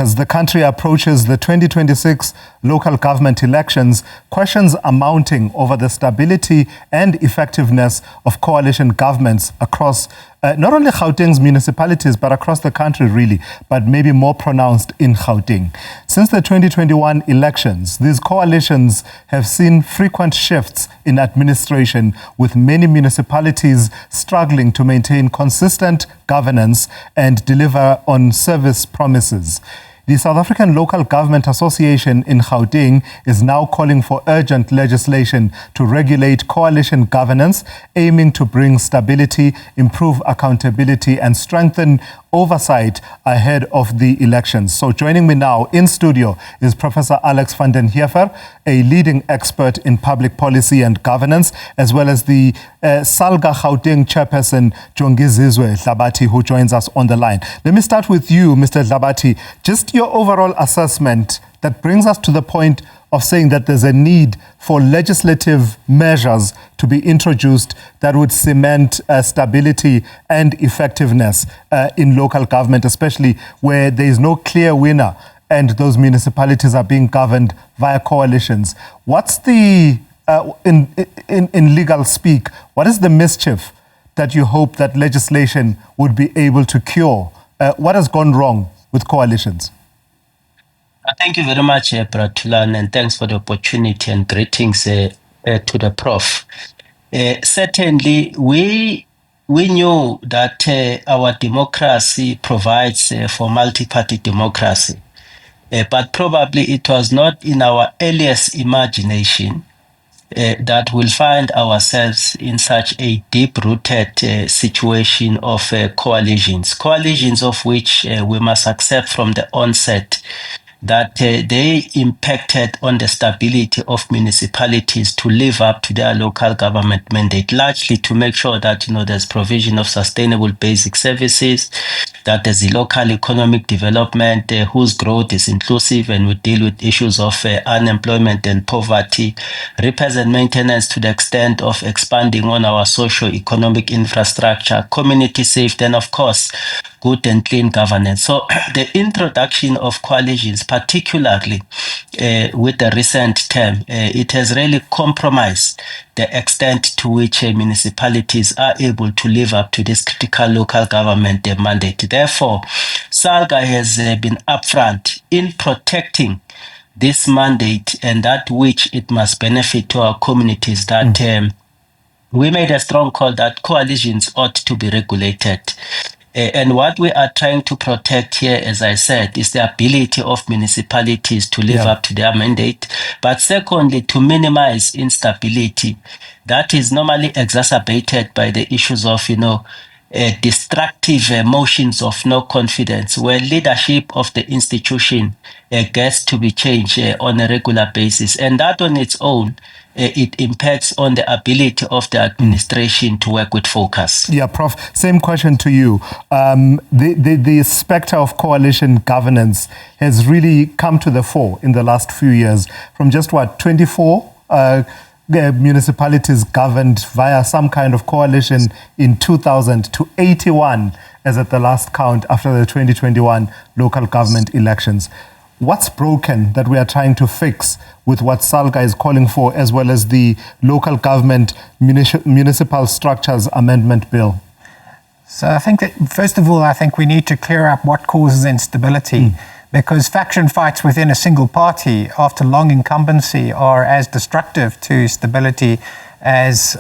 As the country approaches the 2026 local government elections, questions are mounting over the stability and effectiveness of coalition governments across not only Gauteng's municipalities, but across the country really, but maybe more pronounced in Gauteng. Since the 2021 elections, these coalitions have seen frequent shifts in administration, with many municipalities struggling to maintain consistent governance and deliver on service promises. The South African Local Government Association in Gauteng is now calling for urgent legislation to regulate coalition governance, aiming to bring stability, improve accountability, and strengthen oversight ahead of the elections. So joining me now in studio is Professor Alex van den Heever, a leading expert in public policy and governance, as well as the SALGA Gauteng Chairperson, Jongizizwe Dlabathi, who joins us on the line. Let me start with you, Mr. Dlabathi. Just your overall assessment that brings us to the point of saying that there's a need for legislative measures to be introduced that would cement stability and effectiveness in local government, especially where there is no clear winner and those municipalities are being governed via coalitions. What's the, in legal speak, what is the mischief that you hope that legislation would be able to cure? What has gone wrong with coalitions? Thank you very much, Bratulan, and thanks for the opportunity and greetings to the Prof. Certainly, we knew that our democracy provides for multi-party democracy, but probably it was not in our earliest imagination that we'll find ourselves in such a deep-rooted situation of coalitions of which we must accept from the onset that they impacted on the stability of municipalities to live up to their local government mandate, largely to make sure that there's provision of sustainable basic services, that there's a local economic development whose growth is inclusive and would deal with issues of unemployment and poverty, repairs and maintenance to the extent of expanding on our socio-economic infrastructure, community safety, and of course, good and clean governance. So the introduction of coalitions, particularly with the recent term, it has really compromised the extent to which municipalities are able to live up to this critical local government mandate. Therefore, SALGA has been upfront in protecting this mandate and that which it must benefit to our communities, that we made a strong call that coalitions ought to be regulated. And what we are trying to protect here, as I said, is the ability of municipalities to live up to their mandate. But secondly, to minimize instability that is normally exacerbated by the issues of, destructive motions of no confidence, where leadership of the institution gets to be changed on a regular basis. And that on its own, it impacts on the ability of the administration to work with focus. Yeah, Prof, same question to you. The spectre of coalition governance has really come to the fore in the last few years, from just 24 municipalities governed via some kind of coalition in 2000 to 81 as at the last count after the 2021 local government elections. What's broken that we are trying to fix with what SALGA is calling for, as well as the Local Government Municipal Structures Amendment Bill? So I think that, first of all, I think we need to clear up what causes instability, because faction fights within a single party after long incumbency are as destructive to stability as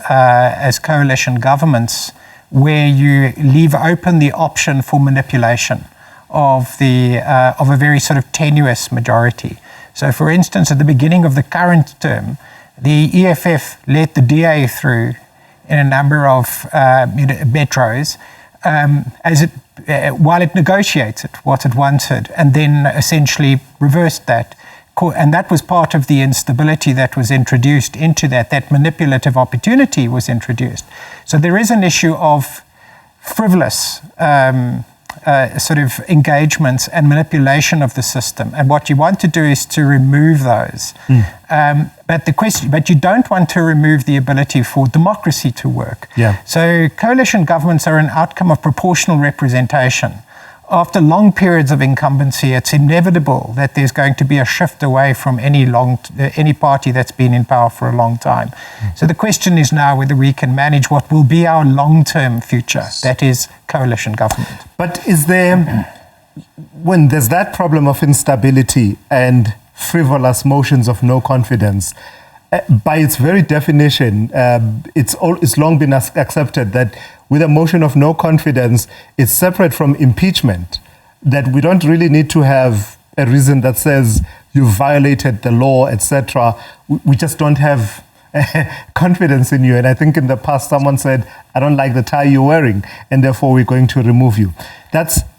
coalition governments, where you leave open the option for manipulation of a very sort of tenuous majority. So, for instance, at the beginning of the current term, the EFF let the DA through in a number of metros while it negotiated what it wanted, and then essentially reversed that. And that was part of the instability that was introduced into that manipulative opportunity was introduced. So there is an issue of frivolous sort of engagements and manipulation of the system, and what you want to do is to remove those. But you don't want to remove the ability for democracy to work. So coalition governments are an outcome of proportional representation after long periods of incumbency, it's inevitable that there's going to be a shift away from any party that's been in power for a long time. So the question is now whether we can manage what will be our long-term future, that is coalition government. But is there, when there's that problem of instability and frivolous motions of no confidence, by its very definition, it's long been accepted that with a motion of no confidence, it's separate from impeachment, that we don't really need to have a reason that says you violated the law, etc. We just don't have confidence in you. And I think in the past someone said, I don't like the tie you're wearing, and therefore we're going to remove you.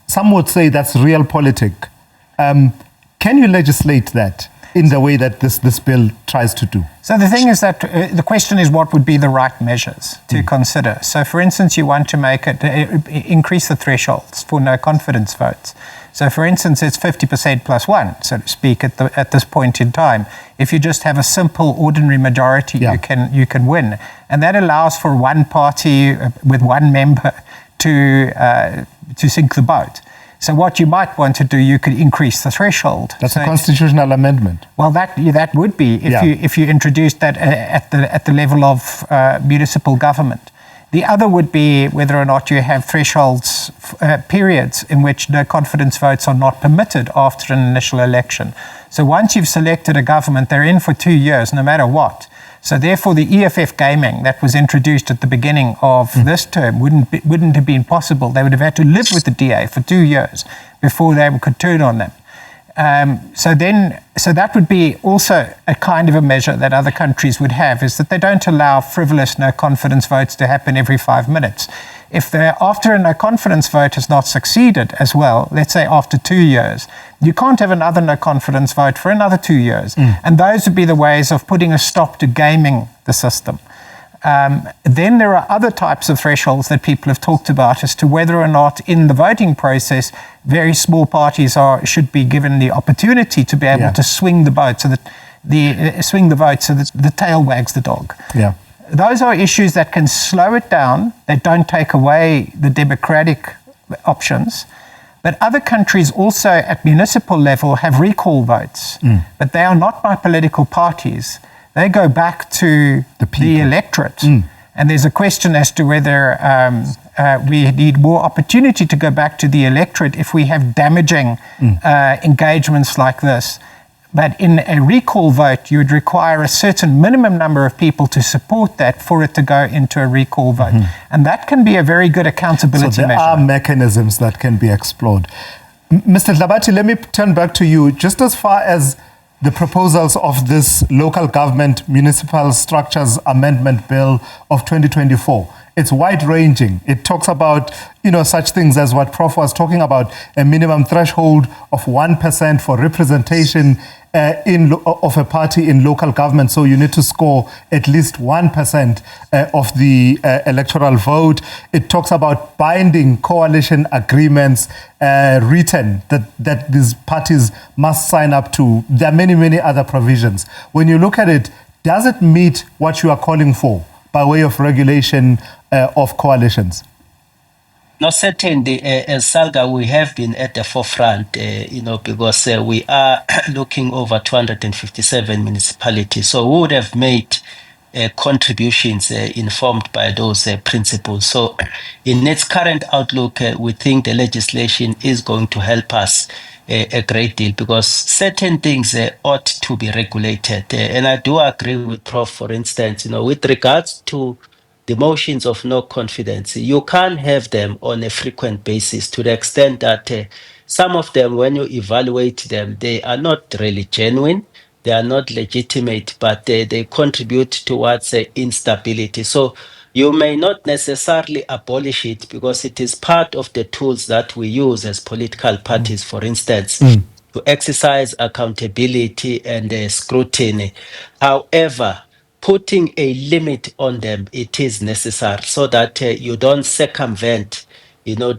Some would say that's realpolitik. Can you legislate that in the way that this bill tries to do? So the thing is that the question is what would be the right measures to consider. So for instance, you want to make it increase the thresholds for no confidence votes. So for instance, it's 50% plus one, so to speak, at this point in time. If you just have a simple ordinary majority, you can win. And that allows for one party with one member to sink the boat. So what you might want to do, you could increase the threshold. That's a constitutional amendment. Well, that would be if you introduced that at the level of municipal government. The other would be whether or not you have thresholds, periods in which no confidence votes are not permitted after an initial election. So once you've selected a government, they're in for 2 years, no matter what. So therefore, the EFF gaming that was introduced at the beginning of this term wouldn't have been possible. They would have had to live with the DA for 2 years before they could turn on them. So that would be also a kind of a measure that other countries would have, is that they don't allow frivolous no confidence votes to happen every 5 minutes. If after a no confidence vote has not succeeded as well, let's say after 2 years, you can't have another no confidence vote for another 2 years. And those would be the ways of putting a stop to gaming the system. Then there are other types of thresholds that people have talked about as to whether or not in the voting process, very small parties should be given the opportunity to be able to swing the vote so that the tail wags the dog. Yeah. Those are issues that can slow it down, that don't take away the democratic options. But other countries also at municipal level have recall votes, but they are not by political parties. They go back to the electorate. And there's a question as to whether we need more opportunity to go back to the electorate if we have damaging engagements like this. But in a recall vote, you would require a certain minimum number of people to support that for it to go into a recall vote. And that can be a very good accountability measure. So there are mechanisms that can be explored. Mr. Dlabathi, let me turn back to you. Just as far as the proposals of this Local Government Municipal Structures Amendment Bill of 2024. It's wide-ranging. It talks about, such things as what Prof was talking about, a minimum threshold of 1% for representation of a party in local government. So you need to score at least 1% of the electoral vote. It talks about binding coalition agreements written that these parties must sign up to. There are many, many other provisions. When you look at it, does it meet what you are calling for by way of regulation of coalitions? No, certainly, as SALGA, we have been at the forefront, because we are looking over 257 municipalities. So we would have made contributions informed by those principles. So in its current outlook, we think the legislation is going to help us a great deal, because certain things ought to be regulated. And I do agree with Prof, for instance, with regards to the motions of no confidence, you can't have them on a frequent basis, to the extent that some of them, when you evaluate them, they are not really genuine, they are not legitimate, but they contribute towards instability. So you may not necessarily abolish it, because it is part of the tools that we use as political parties, for instance, to exercise accountability and scrutiny. However, putting a limit on them, it is necessary, so that you don't circumvent,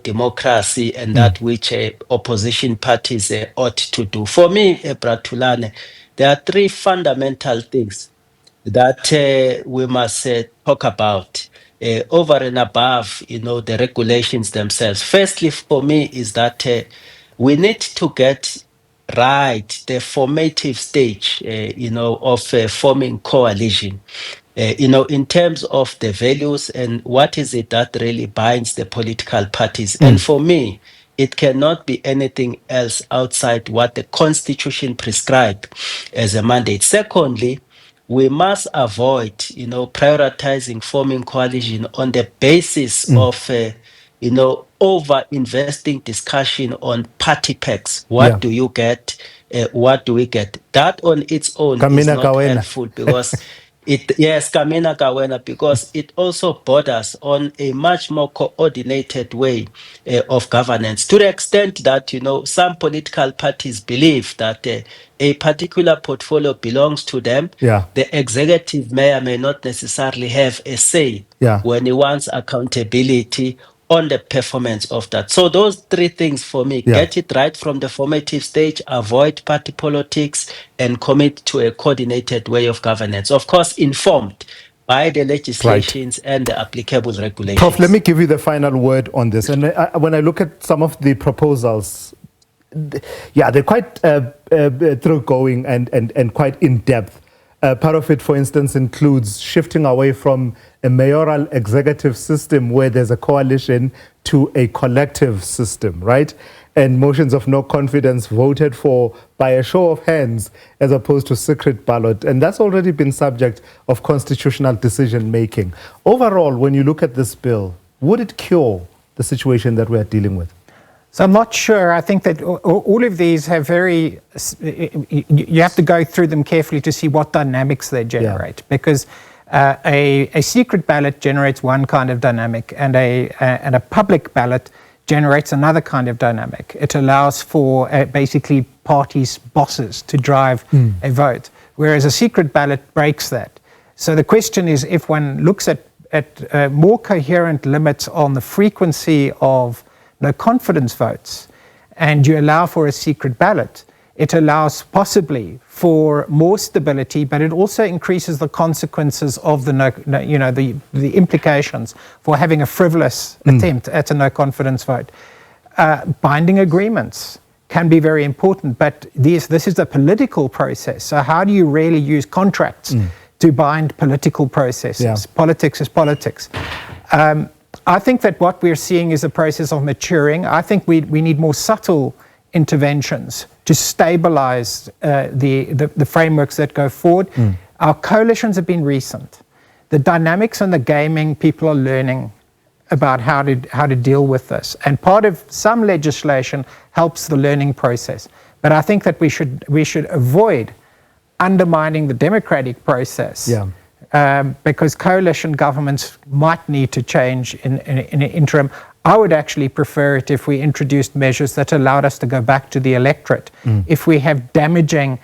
democracy and that which opposition parties ought to do. For me, Bratulane, there are three fundamental things that we must talk about. over and above, the regulations themselves. Firstly, for me, is that we need to get right the formative stage, of forming coalition. In terms of the values and what is it that really binds the political parties. And for me, it cannot be anything else outside what the Constitution prescribes as a mandate. Secondly, we must avoid, prioritizing forming coalition on the basis of, over-investing discussion on party packs. What do you get? What do we get? That on its own is not helpful because Kamina Kawena, because it also borders on a much more coordinated way of governance, to the extent that, some political parties believe that a particular portfolio belongs to them. The executive may or may not necessarily have a say when he wants accountability on the performance of that. So those three things for me, get it right from the formative stage, avoid party politics, and commit to a coordinated way of governance. Of course, informed by the legislations and the applicable regulations. Prof, let me give you the final word on this. And when I look at some of the proposals, they're quite thoroughgoing and quite in-depth. Part of it, for instance, includes shifting away from a mayoral executive system where there's a coalition to a collective system, right? And motions of no confidence voted for by a show of hands as opposed to secret ballot. And that's already been subject of constitutional decision making. Overall, when you look at this bill, would it cure the situation that we're dealing with? So I'm not sure. I think that all of these have you have to go through them carefully to see what dynamics they generate. Because a secret ballot generates one kind of dynamic, and a public ballot generates another kind of dynamic. It allows for basically parties' bosses to drive a vote, whereas a secret ballot breaks that. So the question is, if one looks at more coherent limits on the frequency of no confidence votes, and you allow for a secret ballot, it allows possibly for more stability, but it also increases the consequences of the implications for having a frivolous attempt at a no confidence vote. Binding agreements can be very important, but this is a political process. So how do you really use contracts to bind political processes? Politics is politics. I think that what we're seeing is a process of maturing. I think we need more subtle interventions to stabilize the frameworks that go forward. Our coalitions have been recent. The dynamics and the gaming, people are learning about how to deal with this. And part of some legislation helps the learning process. But I think that we should avoid undermining the democratic process. Because coalition governments might need to change in an interim. I would actually prefer it if we introduced measures that allowed us to go back to the electorate. If we have damaging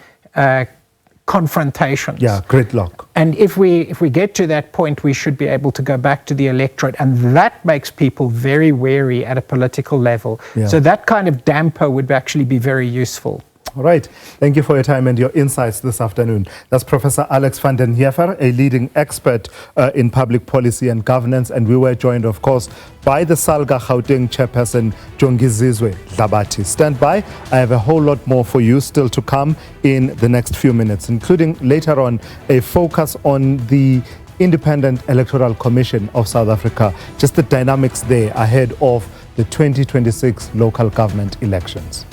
confrontations. Gridlock. And if we get to that point, we should be able to go back to the electorate, and that makes people very wary at a political level. So that kind of damper would actually be very useful. All right. Thank you for your time and your insights this afternoon. That's Professor Alex van den Heever, a leading expert in public policy and governance. And we were joined, of course, by the SALGA Gauteng Chairperson, Jongizizwe Dlabathi. Stand by. I have a whole lot more for you still to come in the next few minutes, including later on a focus on the Independent Electoral Commission of South Africa, just the dynamics there ahead of the 2026 local government elections.